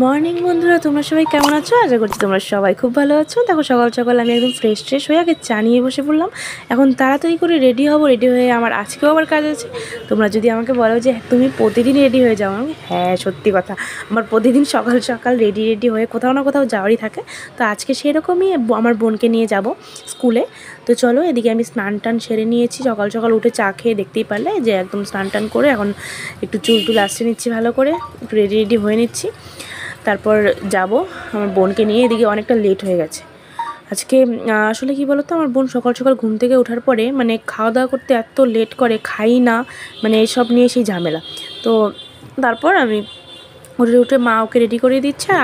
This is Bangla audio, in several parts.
মর্নিং বন্ধুরা, তোমরা সবাই কেমন আছো? আশা করছি তোমরা সবাই খুব ভালো আছো। দেখো সকাল সকাল আমি একদম ফ্রেশ হয়ে আগে চা নিয়ে বসে পড়লাম। এখন তাড়াতাড়ি করে রেডি হব। রেডি হয়ে আমার আজকেও আবার কাজ আছে। তোমরা যদি আমাকে বলো যে তুমি প্রতিদিন রেডি হয়ে যাও, আমি হ্যাঁ সত্যি কথা, আমার প্রতিদিন সকাল সকাল রেডি হয়ে কোথাও না কোথাও যাওয়ারই থাকে। তো আজকে সেরকমই আমার বোনকে নিয়ে যাব স্কুলে। তো চলো, এদিকে আমি স্নান টান সেরে নিয়েছি। সকাল সকাল উঠে চা খেয়ে দেখতেই পারলে যে একদম স্নান টান করে এখন একটু চুল আসতে নিচ্ছি, ভালো করে একটু রেডি হয়ে নিচ্ছি। তারপর যাব আমার বোনকে নিয়ে। এদিকে অনেকটা লেট হয়ে গেছে আজকে। আসলে কি বলতো, আমার বোন সকাল সকাল ঘুম থেকে ওঠার পরে মানে খাওয়া দাওয়া করতে এত লেট করে, খাই না, মানে এইসব নিয়ে সেই ঝামেলা। তো তারপর আমি উঠে মা ওকে রেডি করে দিচ্ছে, আর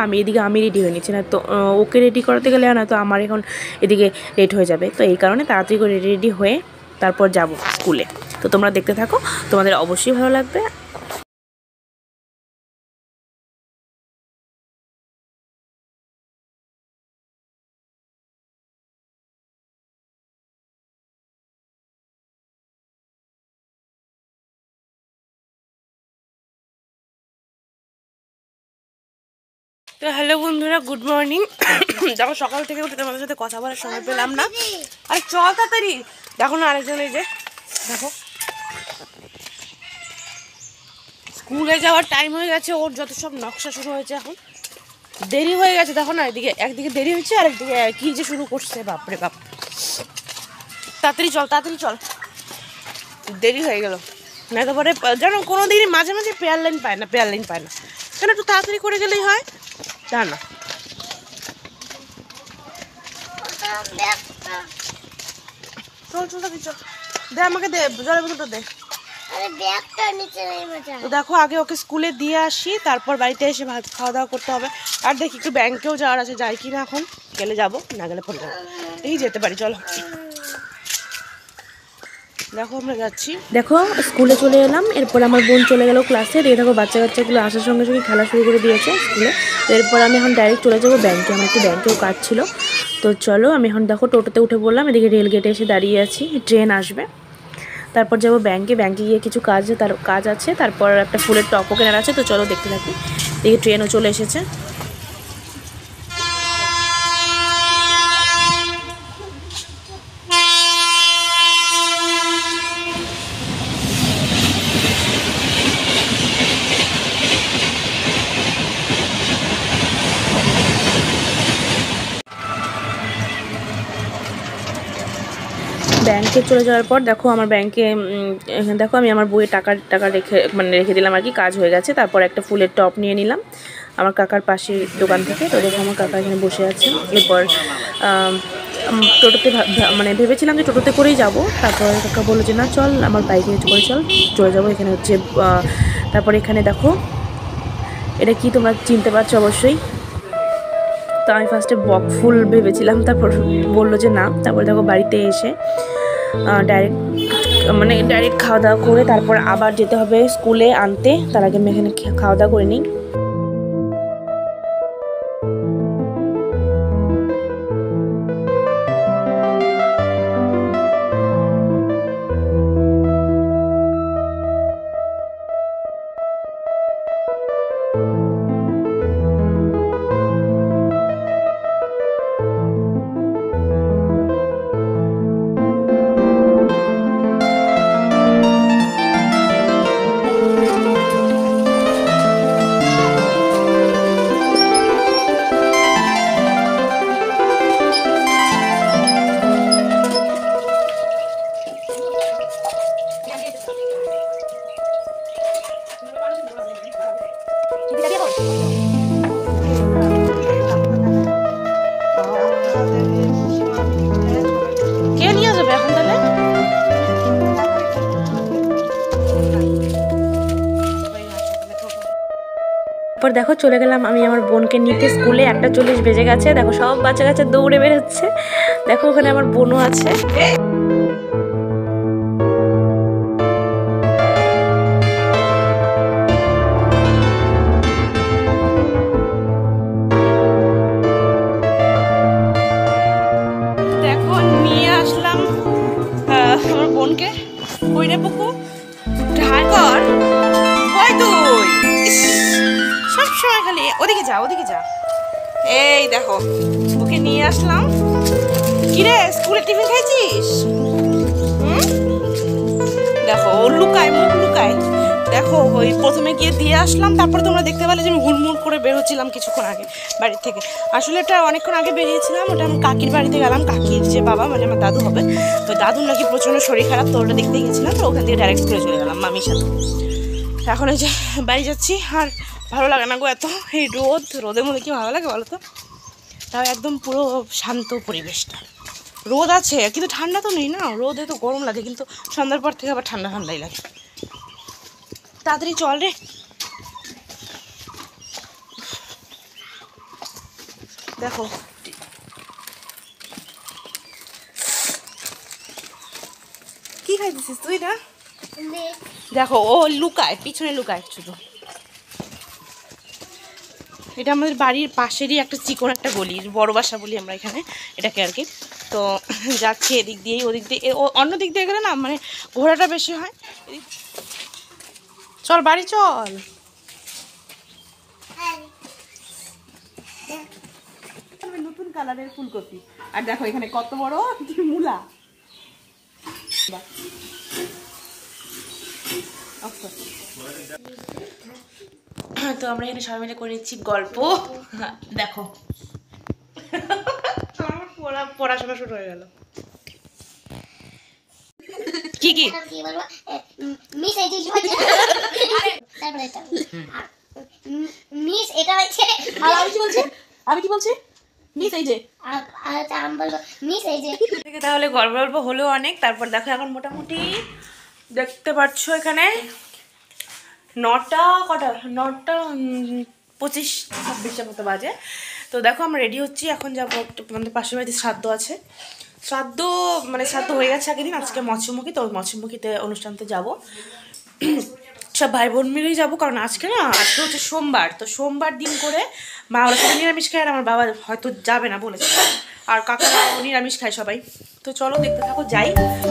আমি রেডি হয়ে নিচ্ছি না। তো ওকে রেডি করাতে গেলে না, তো আমার এখন এদিকে লেট হয়ে যাবে। তো এই কারণে তাড়াতাড়ি করে রেডি হয়ে তারপর যাব স্কুলে। তো তোমরা দেখতে থাকো, তোমাদের অবশ্যই ভালো লাগবে। তো হ্যালো বন্ধুরা, গুড মর্নিং। দেখো সকাল থেকে উঠে তোমাদের সাথে কথা বলার সময় পেলাম না। আরে চল তাড়াতাড়ি, দেখো না আরেকজন, এই যে দেখো স্কুলে যাওয়ার টাইম হয়ে গেছে, ওর যত সব নকশা শুরু হয়েছে, এখন দেরি হয়ে গেছে। দেখো না, একদিকে দেরি হয়েছে, আর একদিকে কি যে শুরু করছে, বাপরে বাপ। তাড়াতাড়ি চল, দেরি হয়ে গেল। না তারপরে জানো, কোনো দিনই মাঝে মাঝে পেয়ার লাইন পায় না কেন? একটু তাড়াতাড়ি করে গেলেই হয়, তা না। চল দে, আমাকে দে, জলের বোতলটা দে। তো দেখো, আগে ওকে স্কুলে দিয়ে আসি, তারপর বাড়িতে এসে ভাত খাওয়া দাওয়া করতে হবে। আর দেখি একটু ব্যাংকেও যাওয়ার আছে, যাই কি না এখন। গেলে যাবো, না গেলে ফোন যাবো, এই যেতে পারি। চলো দেখো, আমরা যাচ্ছি। দেখো স্কুলে চলে এলাম, এরপর আমার বোন চলে গেল ক্লাসে। দিয়ে দেখো বাচ্চাগুলো আসার সঙ্গে সঙ্গে খেলা শুরু করে দিয়েছে স্কুলে। তো এরপর আমি এখন ডাইরেক্ট চলে যাবো ব্যাংকে, আমার একটু ব্যাংকেও কাজ ছিল। তো চলো, আমি এখন দেখো টোটোতে উঠে বললাম, এদিকে রেল গেটে এসে দাঁড়িয়ে আছি, ট্রেন আসবে। তারপর যাবো ব্যাংকে গিয়ে কিছু কাজ আছে, তারপর একটা ফুলের টপও কেনার আছে। তো চলো দেখতে থাকি। দেখি ট্রেনও চলে এসেছে। ব্যাংকে চলে যাওয়ার পর দেখো আমার ব্যাংকে দেখো আমি আমার বইয়ে টাকা রেখে দিলাম আর কি, কাজ হয়ে গেছে। তারপর একটা ফুলের টপ নিয়ে নিলাম আমার কাকার পাশের দোকান থেকে। তো দেখো আমার কাকা এখানে বসে আছে। এরপর টোটোতে ভেবেছিলাম যে টোটোতে করেই যাব। তারপর কাকা বললো যে না চল, আমার বাইকে করে চলে যাবো। এখানে হচ্ছে তারপর এখানে দেখো এটা কি, তোমরা চিনতে পারছো অবশ্যই। তো আমি ফার্স্টে বক ফুল ভেবেছিলাম, তারপর বললো যে না। তারপর দেখো বাড়িতে এসে ডাইরেক্ট খাওয়া দাওয়া করে তারপর আবার যেতে হবে স্কুলে আনতে। তার আগে আমি এখানে খাওয়া দাওয়া করে নিই। কে নিয়ে যাবে এখন তাহলে? তারপর দেখো চলে গেলাম আমি আমার বোনকে নিতে স্কুলে। 1:40 বেজে গেছে। দেখো সব বাচ্চা দৌড়ে বেরোচ্ছে। দেখো ওখানে আমার বোনও আছে। দেখো নিয়ে আসলাম আমার বোনকে। কই রে পুকু, ঢাই কর, কই তুই? সব সময় খালি ওদিকে যা। ওদিকে যা। এই দেখো ওকে নিয়ে আসলাম। কিরে স্কুলে টিফিন খাইছিস? দেখো ও লুকায়, মুখ লুকায়। দেখো ওই প্রথমে গিয়ে দিয়ে আসলাম, তারপরে তোমরা দেখতে পেলে যে আমি হুড়মুড় করে বের হচ্ছিলাম কিছুক্ষণ আগে বাড়ির থেকে। আসলে এটা অনেকক্ষণ আগে বেরিয়েছিলাম, ওটা আমি কাকির বাড়িতে গেলাম। কাকির যে বাবা মানে আমার দাদু হবে, তো দাদুর নাকি প্রচণ্ড শরীর খারাপ, তো ওটা দেখতে গেছিলাম। তো ওখান থেকে ডাইরেক্ট করে চলে গেলাম মামির সাথে। এখন এই যে বাড়ি যাচ্ছি। আর ভালো লাগে না গো এত এই রোদের মধ্যে কি ভালো লাগে বলো তো? তাও একদম পুরো শান্ত পরিবেশটা। রোদ আছে কিন্তু ঠান্ডা তো নেই না, রোদে তো গরম লাগে, কিন্তু সন্ধ্যার পর থেকে আবার ঠান্ডা ঠান্ডাই লাগে। তাড়াতাড়ি চল রে। দেখো কি খাইতেছিস তুই না? দেখো ও লুকায়, পিছনে লুকায় শুধু। এটা আমাদের বাড়ির পাশেরই একটা চিকন একটা গলি, বড় বাসা বলি আমরা এখানে এটাকে আর কি। তো যাচ্ছি এদিক দিয়েই, ওদিক দিয়ে, অন্য দিক দিয়ে গেলে না মানে ঘোরাটা বেশি হয়। চল বাড়ি চল। নতুন কালারের ফুলকপি, আর দেখো এখানে কত বড় মূলা। তো আমরা এখানে সবাই মিলে করে নিচ্ছি গল্প। দেখো পড়াশোনা শুরু হয়ে গেল। কি কি মিস এই যে তারপরে এটা মিস এটা হচ্ছে। আর আমি কি বলছি? আমি কি বলছি? মিস এই যে। আর আমি বলবো মিস এই যে। তাহলে গল্প গল্প হলো অনেক। তারপর দেখো এখন মোটামুটি দেখতে পাচ্ছ এখানে 9টা 25-26 মতো বাজে। তো দেখো আমরা রেডি হচ্ছি, এখন যাবো আমাদের পাশের বাড়িতে শ্রাদ্ধ আছে। শ্রাদ্ধ মানে শ্রাদ্ধ হয়ে গেছে আগের দিন, আজকে মৎস্যমুখী, তো মৎস্যমুখীতে অনুষ্ঠানতে যাব। সব ভাই বোন মিলেই যাবো, কারণ আজকে হচ্ছে সোমবার। তো সোমবার দিন করে মা ওরা সবাই নিরামিষ খায়, আর আমার বাবা হয়তো যাবে না বলেছে, আর কাকারা নিরামিষ খায় সবাই। তো চলো দেখতে থাকো, যাই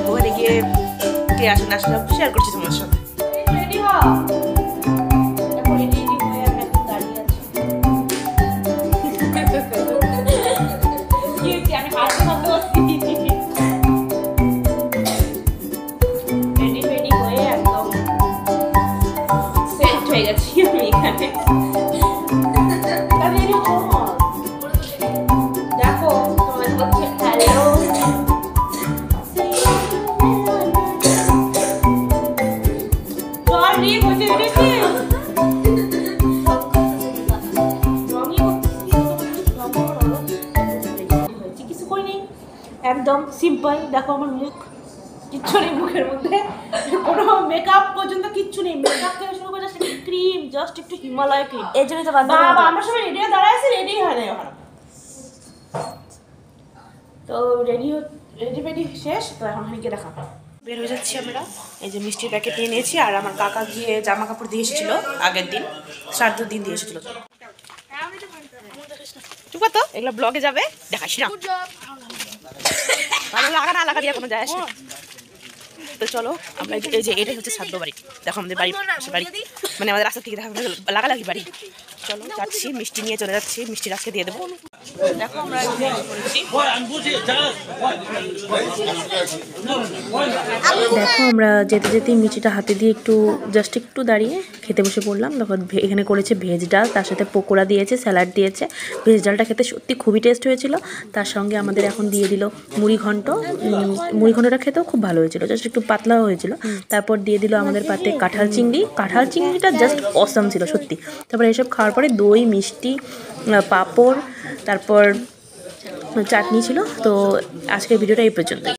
ওখানে গিয়ে কে আসে না আসলে শেয়ার করছি তোমার সাথে। রেডি হ। একদম সিম্পল। দেখো আমার মুখ, কিচ্ছু নেই মুখের মধ্যে, কোনো মেকআপ পর্যন্ত কিচ্ছু নেই। মেকআপ থেকে শুরু করে জাস্ট ক্রিম, জাস্ট একটু হিমালয় ক্রিম। এই জন্যই তো আমরা সবাই রেডি হয়ে দাঁড়ায় আছি, রেডি হয় না ওখানে। তো রেডি শেষ। তো এখন গিয়ে দেখা বের হয়ে যাচ্ছি আমরা। এই যে মিষ্টির প্যাকেট নিয়ে নিয়েছি, আর আমার কাকা গিয়ে জামা কাপড় দিয়ে এসেছিল আগের দিন, শ্রাদ্ধের দিন দিয়ে এসেছিল। চুপ কর তো, এগুলো ব্লগে যাবে, দেখাস না। ভালো লাগা না লাগা দিয়ে কোনো যায় আসে। তো চলো আমরা এই যে এটাই হচ্ছে শ্রাদ্ধ বাড়ি। দেখো আমাদের বাড়ি মানে আমাদের রাস্তা থেকে দেখা লাগালাগি বাড়ি। চলো যাচ্ছি, মিষ্টি নিয়ে চলে যাচ্ছি, মিষ্টি আজকে দিয়ে দেবো। দেখো আমরা যেতে যেতে মিষ্টিটা হাতে দিয়ে জাস্ট একটু দাঁড়িয়ে খেতে বসে পড়লাম। দেখো এখানে করেছে ভেজ ডাল, তার সাথে পকোড়া দিয়েছে, স্যালাড দিয়েছে। ভেজ ডালটা খেতে সত্যি খুবই টেস্ট হয়েছিল। তার সঙ্গে আমাদের এখন দিয়ে দিল মুড়ি ঘন্ট। মুড়ি ঘন্টটা খেতেও খুব ভালো হয়েছিল, জাস্ট একটু পাতলাও হয়েছিল। তারপর দিয়ে দিল আমাদের পাতে কাঁঠাল চিংড়িটা জাস্ট অসাম ছিল সত্যি। তারপর এসব খাওয়ার পরে দই, মিষ্টি, পাঁপড়, তারপর চাটনি ছিল। তো আজকের ভিডিওটা এই পর্যন্তই।